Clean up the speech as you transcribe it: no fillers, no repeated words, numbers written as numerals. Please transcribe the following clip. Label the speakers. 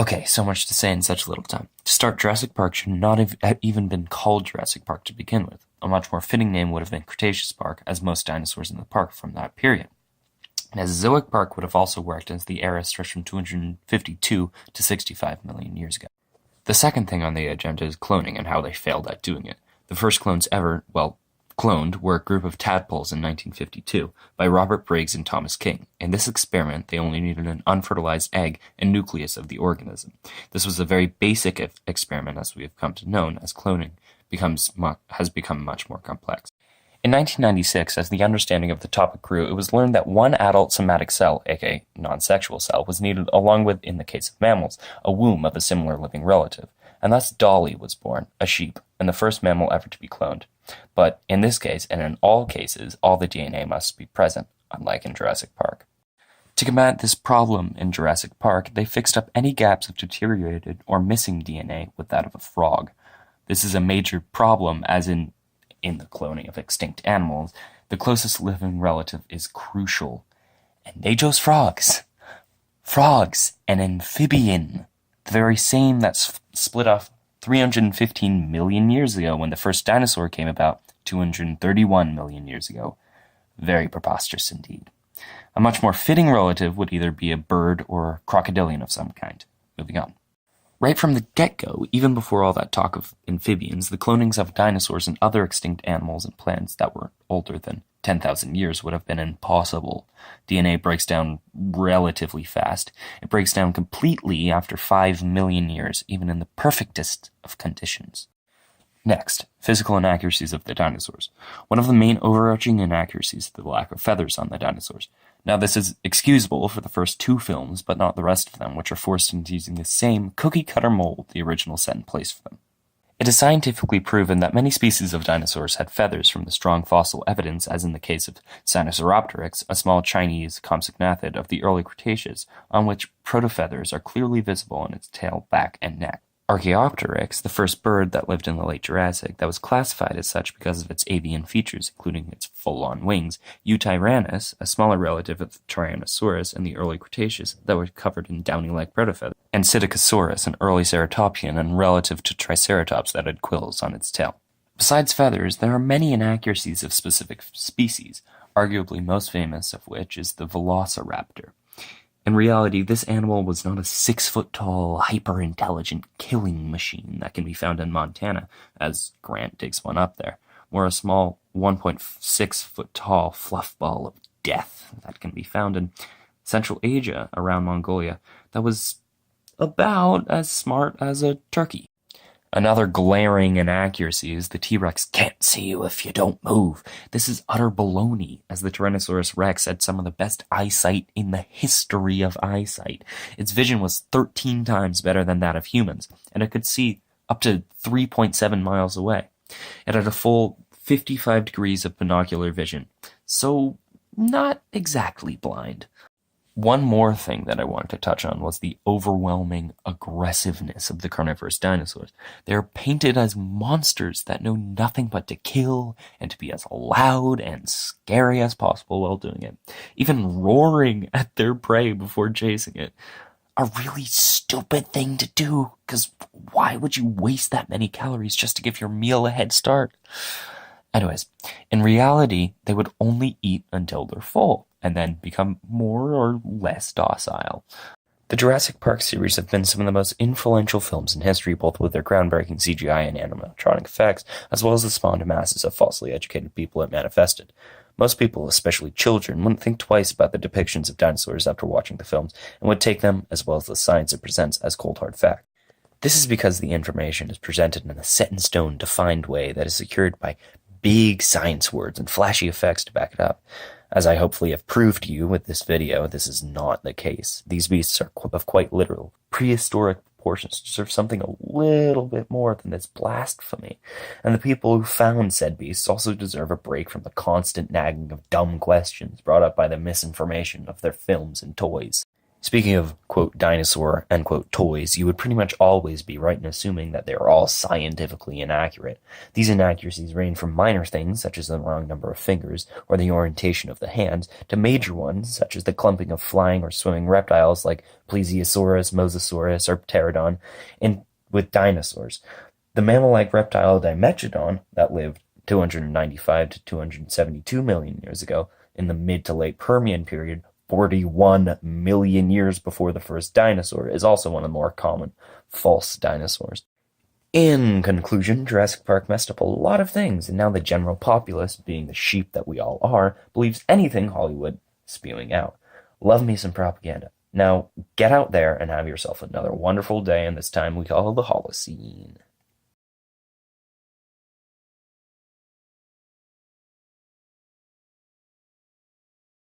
Speaker 1: Okay, so much to say in such little time. To start, Jurassic Park should not have even been called Jurassic Park to begin with. A much more fitting name would have been Cretaceous Park, as most dinosaurs in the park from that period. Mesozoic Park would have also worked, as the era stretched from 252 to 65 million years ago. The second thing on the agenda is cloning and how they failed at doing it. The first clones ever, cloned were a group of tadpoles in 1952 by Robert Briggs and Thomas King. In this experiment, they only needed an unfertilized egg and nucleus of the organism. This was a very basic experiment, as we have come to know, as cloning has become much more complex. In 1996, as the understanding of the topic grew, it was learned that one adult somatic cell, aka non-sexual cell, was needed along with, in the case of mammals, a womb of a similar living relative. And thus Dolly was born, a sheep, and the first mammal ever to be cloned. But in this case, and in all cases, all the DNA must be present, unlike in Jurassic Park. To combat this problem in Jurassic Park, they fixed up any gaps of deteriorated or missing DNA with that of a frog. This is a major problem, as in the cloning of extinct animals, the closest living relative is crucial. And they chose frogs. Frogs, an amphibian, the very same that split off 315 million years ago when the first dinosaur came about 231 million years ago. Very preposterous indeed. A much more fitting relative would either be a bird or a crocodilian of some kind. Moving on. Right from the get-go, even before all that talk of amphibians, the clonings of dinosaurs and other extinct animals and plants that were older than 10,000 years would have been impossible. DNA breaks down relatively fast. It breaks down completely after 5 million years, even in the perfectest of conditions. Next, physical inaccuracies of the dinosaurs. One of the main overarching inaccuracies is the lack of feathers on the dinosaurs. Now, this is excusable for the first 2 films, but not the rest of them, which are forced into using the same cookie-cutter mold the original set in place for them. It is scientifically proven that many species of dinosaurs had feathers from the strong fossil evidence, as in the case of Sinosauropteryx, a small Chinese compsognathid of the early Cretaceous, on which protofeathers are clearly visible on its tail, back, and neck. Archaeopteryx, the first bird that lived in the late Jurassic, that was classified as such because of its avian features, including its full-on wings. Eutyrannus, a smaller relative of the Tyrannosaurus in the early Cretaceous that were covered in downy-like protofeathers. And Psittacosaurus, an early ceratopsian and relative to Triceratops that had quills on its tail. Besides feathers, there are many inaccuracies of specific species, arguably most famous of which is the Velociraptor. In reality, this animal was not a 6-foot-tall, hyper-intelligent killing machine that can be found in Montana, as Grant digs one up there, or a small 1.6-foot-tall fluff ball of death that can be found in Central Asia around Mongolia that was about as smart as a turkey. Another glaring inaccuracy is the T-Rex can't see you if you don't move. This is utter baloney, as the Tyrannosaurus Rex had some of the best eyesight in the history of eyesight. Its vision was 13 times better than that of humans, and it could see up to 3.7 miles away. It had a full 55 degrees of binocular vision, so not exactly blind. One more thing that I wanted to touch on was the overwhelming aggressiveness of the carnivorous dinosaurs. They are painted as monsters that know nothing but to kill and to be as loud and scary as possible while doing it, even roaring at their prey before chasing it. A really stupid thing to do, because why would you waste that many calories just to give your meal a head start? Anyways, in reality, they would only eat until they're full, and then become more or less docile. The Jurassic Park series have been some of the most influential films in history, both with their groundbreaking CGI and animatronic effects, as well as the spawned masses of falsely educated people it manifested. Most people, especially children, wouldn't think twice about the depictions of dinosaurs after watching the films, and would take them, as well as the science it presents, as cold hard fact. This is because the information is presented in a set-in-stone, defined way that is secured by big science words and flashy effects to back it up. As I hopefully have proved to you with this video, this is not the case. These beasts are of quite literal, prehistoric proportions, deserve something a little bit more than this blasphemy. And the people who found said beasts also deserve a break from the constant nagging of dumb questions brought up by the misinformation of their films and toys. Speaking of, quote, dinosaur, end quote, toys, you would pretty much always be right in assuming that they are all scientifically inaccurate. These inaccuracies range from minor things, such as the wrong number of fingers, or the orientation of the hands, to major ones, such as the clumping of flying or swimming reptiles like Plesiosaurus, Mosasaurus, or Pterodon, and with dinosaurs. The mammal-like reptile Dimetrodon, that lived 295 to 272 million years ago, in the mid to late Permian period, 41 million years before the first dinosaur, is also one of the more common false dinosaurs. In conclusion, Jurassic Park messed up a lot of things, and now the general populace, being the sheep that we all are, believes anything Hollywood spewing out. Love me some propaganda. Now, get out there and have yourself another wonderful day in this time we call the Holocene.